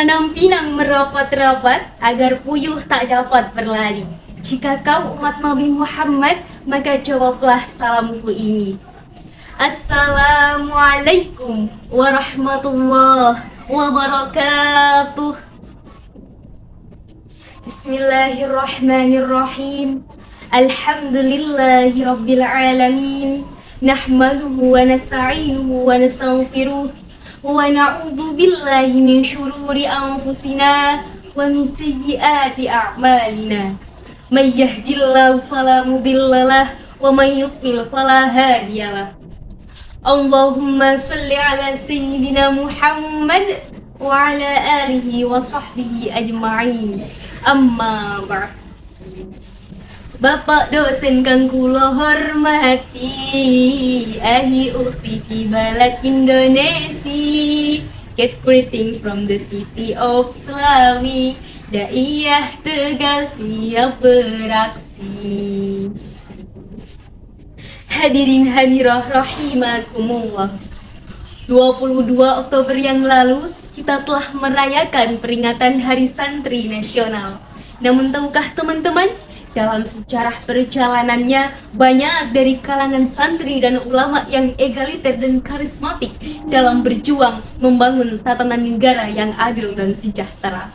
Tanam pinang merapat-rapat agar puyuh tak dapat berlari. Jika kau umat Nabi Muhammad, maka jawablah salamku ini. Assalamualaikum warahmatullahi wabarakatuh. Bismillahirrahmanirrahim. Alhamdulillahi rabbil alamin. Nahmaduhu wa nasta'inuhu wa nastaghfiruh. Wa na'udzu billahi min syururi anfusina wa min sayyiati a'malina. May yahdihillahu fala mudhillalah wa may yudlil fala hadiyalah. Allahumma shalli ala sayyidina Muhammad wa ala alihi wa sahbihi ajma'in. Amma ba'd. Bapak dosen kang kula hormati, ahi ukhti kibalat Indonesia, get greetings from the city of Slawi, Daiyah Tegal siap beraksi. Hadirin hadirah rahimakumullah. 22 Oktober yang lalu kita telah merayakan peringatan Hari Santri Nasional. Namun tahukah teman-teman, dalam sejarah perjalanannya banyak dari kalangan santri dan ulama yang egaliter dan karismatik dalam berjuang membangun tatanan negara yang adil dan sejahtera.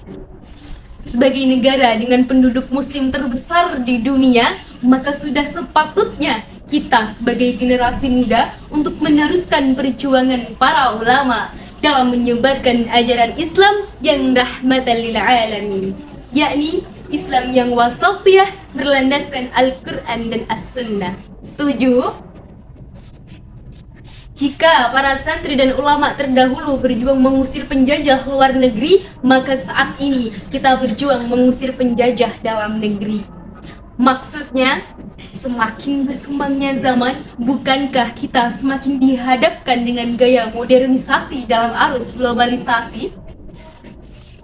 Sebagai negara dengan penduduk muslim terbesar di dunia, maka sudah sepatutnya kita sebagai generasi muda untuk meneruskan perjuangan para ulama dalam menyebarkan ajaran Islam yang rahmatan lil alamin, yakni Islam yang wasatiyah berlandaskan Al-Quran dan As-Sunnah. Setuju? Jika para santri dan ulama terdahulu berjuang mengusir penjajah luar negeri, maka saat ini kita berjuang mengusir penjajah dalam negeri. Maksudnya, semakin berkembangnya zaman, bukankah kita semakin dihadapkan dengan gaya modernisasi dalam arus globalisasi?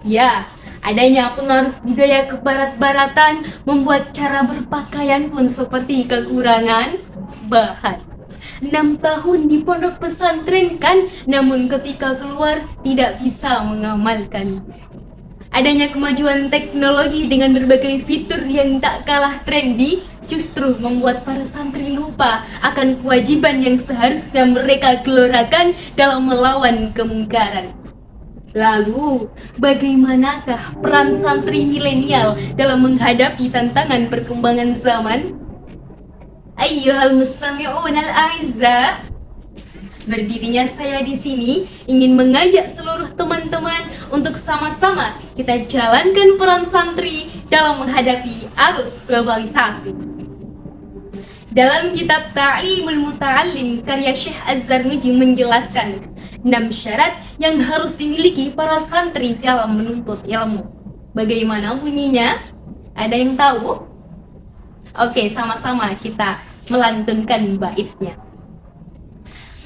Ya, adanya pengaruh budaya kebarat-baratan membuat cara berpakaian pun seperti kekurangan bahan. 6 tahun di pondok pesantren kan, namun ketika keluar tidak bisa mengamalkan. Adanya kemajuan teknologi dengan berbagai fitur yang tak kalah trendy justru membuat para santri lupa akan kewajiban yang seharusnya mereka gelorakan dalam melawan kemungkaran. Lalu, bagaimanakah peran santri milenial dalam menghadapi tantangan perkembangan zaman? Ayyuhal mustami'un al-a'izza, berdirinya saya di sini ingin mengajak seluruh teman-teman untuk sama-sama kita jalankan peran santri dalam menghadapi arus globalisasi. Dalam kitab Ta'limul Muta'allim karya Syekh Az-Zarnuji menjelaskan 6 syarat yang harus dimiliki para santri dalam menuntut ilmu. Bagaimana bunyinya? Ada yang tahu? Oke, sama-sama kita melantunkan baitnya.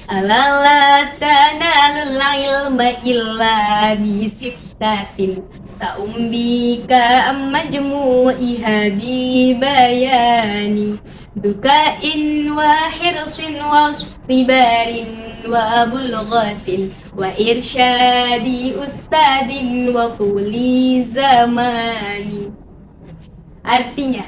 Alala tanalul ilma illa bisittatin sa'umbika majmu'iha bibayani dukain wa hirsin wa tibarin wa bulghatin wa irsyadi ustadin wa tuli zamani. Artinya,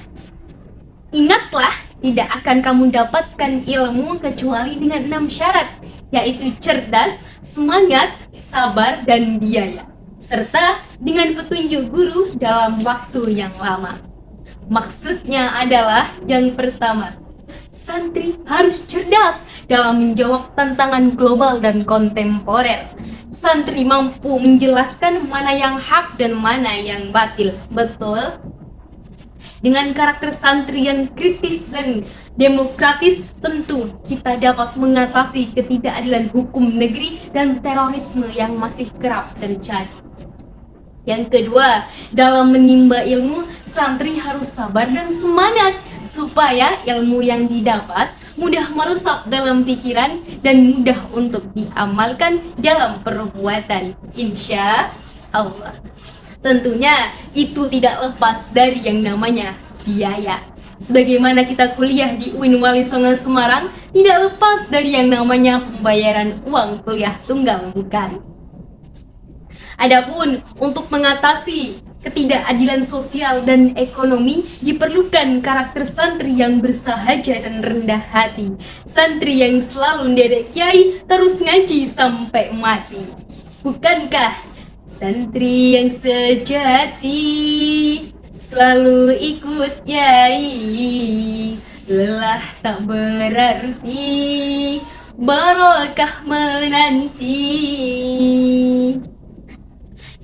ingatlah, tidak akan kamu dapatkan ilmu kecuali dengan 6 syarat, yaitu cerdas, semangat, sabar, dan biaya, serta dengan petunjuk guru dalam waktu yang lama. Maksudnya adalah yang pertama, santri harus cerdas dalam menjawab tantangan global dan kontemporer. Santri mampu menjelaskan mana yang hak dan mana yang batil. Betul? Dengan karakter santri yang kritis dan demokratis, tentu kita dapat mengatasi ketidakadilan hukum negeri dan terorisme yang masih kerap terjadi. Yang kedua, dalam menimba ilmu, santri harus sabar dan semangat supaya ilmu yang didapat mudah meresap dalam pikiran dan mudah untuk diamalkan dalam perbuatan. Insya Allah. Tentunya itu tidak lepas dari yang namanya biaya. Sebagaimana kita kuliah di UIN Wali Songo Semarang, tidak lepas dari yang namanya pembayaran uang kuliah tunggal, bukan? Adapun untuk mengatasi ketidakadilan sosial dan ekonomi diperlukan karakter santri yang bersahaja dan rendah hati. Santri yang selalu nderek kiai terus ngaji sampai mati. Bukankah santri yang sejati selalu ikut kiai, lelah tak berarti, barokah menanti.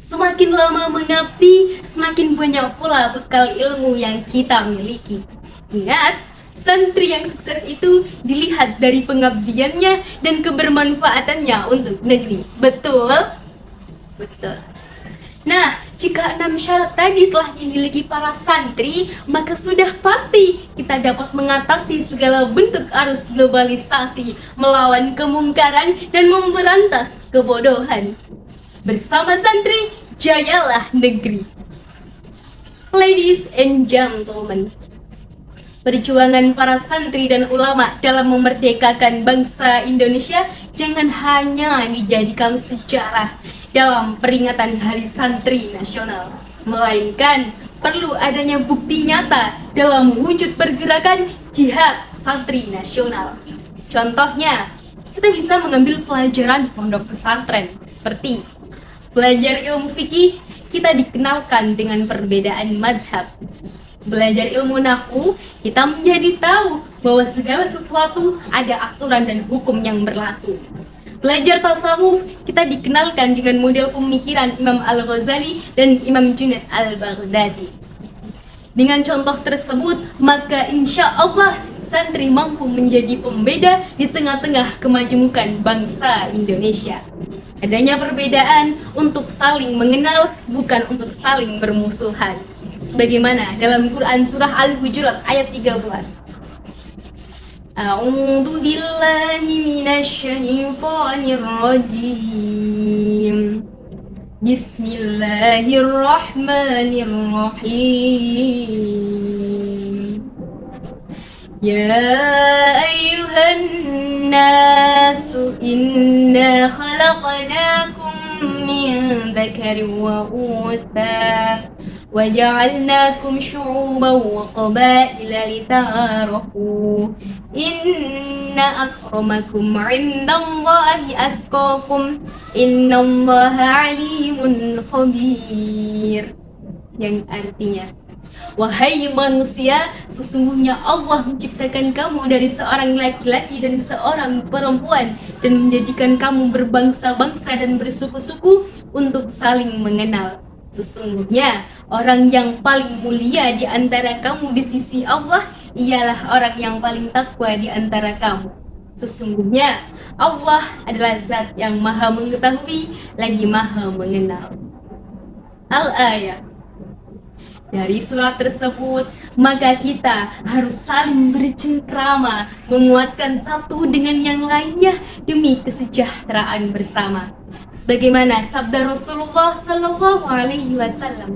Semakin lama mengabdi, semakin banyak pula bekal ilmu yang kita miliki. Ingat, santri yang sukses itu dilihat dari pengabdiannya dan kebermanfaatannya untuk negeri. Betul? Betul. Nah, jika 6 syarat tadi telah dimiliki para santri, maka sudah pasti kita dapat mengatasi segala bentuk arus globalisasi, melawan kemungkaran dan memberantas kebodohan. Bersama santri, jayalah negeri. Ladies and gentlemen, perjuangan para santri dan ulama dalam memerdekakan bangsa Indonesia jangan hanya dijadikan sejarah dalam peringatan Hari Santri Nasional, melainkan perlu adanya bukti nyata dalam wujud pergerakan jihad santri nasional. Contohnya, kita bisa mengambil pelajaran pondok pesantren seperti belajar ilmu fikih, kita dikenalkan dengan perbedaan madhab. Belajar ilmu nahwu, kita menjadi tahu bahwa segala sesuatu ada aturan dan hukum yang berlaku. Belajar tasawuf, kita dikenalkan dengan model pemikiran Imam Al-Ghazali dan Imam Junaid Al-Baghdadi. Dengan contoh tersebut, maka insya Allah santri mampu menjadi pembeda di tengah-tengah kemajemukan bangsa Indonesia. Adanya perbedaan untuk saling mengenal, bukan untuk saling bermusuhan. Sebagaimana dalam Quran surah Al-Hujurat ayat 13. A'udzu billahi minasyaitonir rajim. Bismillahirrahmanirrahim. Ya ayyuhan nasu inna khalaqnakum min dzakarin wa untha wa ja'alnakum syu'uban wa qabaila lita'arafu inna akramakum 'indallahi atqakum innallaha 'alimun khabir, yang artinya, wahai manusia, sesungguhnya Allah menciptakan kamu dari seorang laki-laki dan seorang perempuan dan menjadikan kamu berbangsa-bangsa dan bersuku-suku untuk saling mengenal. Sesungguhnya orang yang paling mulia di antara kamu di sisi Allah ialah orang yang paling takwa di antara kamu. Sesungguhnya Allah adalah zat yang maha mengetahui lagi maha mengenal. Al-ayat. Dari surat tersebut, maka kita harus saling bercengkrama, menguatkan satu dengan yang lainnya demi kesejahteraan bersama. Sebagaimana sabda Rasulullah Sallallahu Alaihi Wasallam,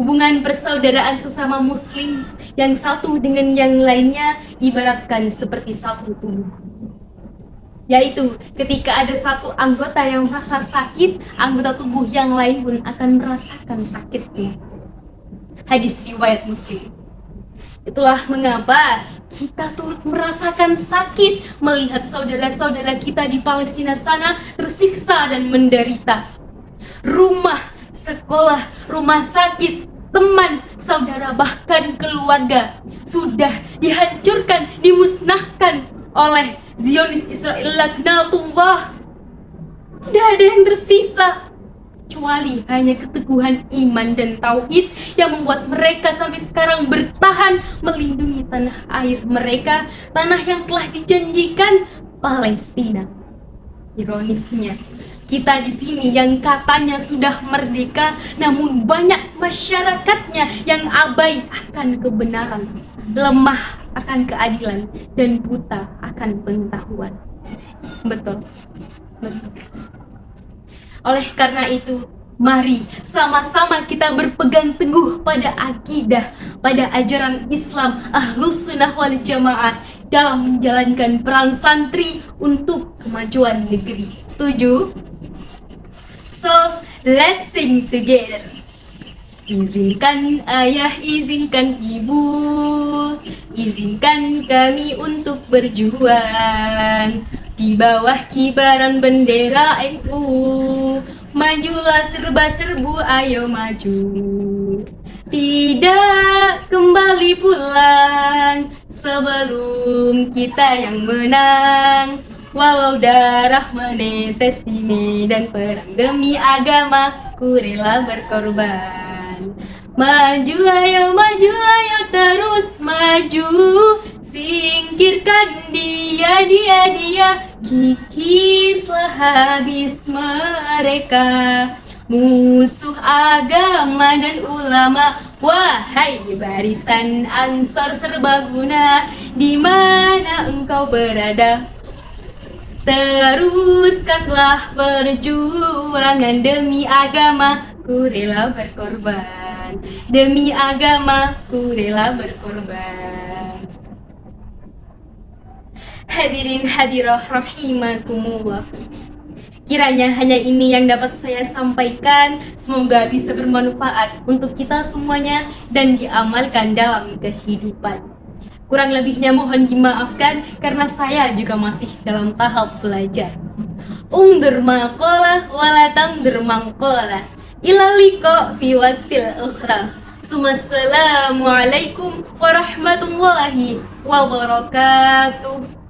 hubungan persaudaraan sesama Muslim yang satu dengan yang lainnya ibaratkan seperti satu tubuh. Yaitu ketika ada satu anggota yang merasa sakit, anggota tubuh yang lain pun akan merasakan sakitnya. Hadis riwayat Muslim. Itulah mengapa kita turut merasakan sakit melihat saudara-saudara kita di Palestina sana tersiksa dan menderita. Rumah, sekolah, rumah sakit, teman, saudara, bahkan keluarga sudah dihancurkan, dimusnahkan oleh Zionis Israel laknatullah. Tidak ada yang tersisa kecuali hanya keteguhan iman dan tauhid yang membuat mereka sampai sekarang bertahan melindungi tanah air mereka, tanah yang telah dijanjikan Palestina. Ironisnya, kita di sini yang katanya sudah merdeka, namun banyak masyarakatnya yang abai akan kebenaran, lemah akan keadilan, dan buta akan pengetahuan. Betul. Oleh karena itu, mari sama-sama kita berpegang teguh pada akidah, pada ajaran Islam Ahlus Sunnah wal Jamaah dalam menjalankan peran santri untuk kemajuan negeri. Setuju? So, Let's sing together. Izinkan ayah, izinkan ibu, izinkan kami untuk berjuang di bawah kibaran bendera NU. Majulah serba serbu, ayo maju. Tidak kembali pulang sebelum kita yang menang. Walau darah menetes di medan perang demi agama, ku rela berkorban. Maju ayo terus maju. Singkirkan dia, kikislah habis mereka. Musuh agama dan ulama, wahai barisan Ansor serbaguna, di mana engkau berada? Teruskanlah perjuangan demi agama, ku rela berkorban. Demi agama, ku rela berkorban. Hadirin hadirah rahimakumullah. Kiranya hanya ini yang dapat saya sampaikan. Semoga bisa bermanfaat untuk kita semuanya dan diamalkan dalam kehidupan. Kurang lebihnya mohon dimaafkan karena saya juga masih dalam tahap belajar. Ungdur maqalah wala tangdur maqalah. Ilaliko fi waqtil ukhra. Assalamualaikum warahmatullahi wabarakatuh.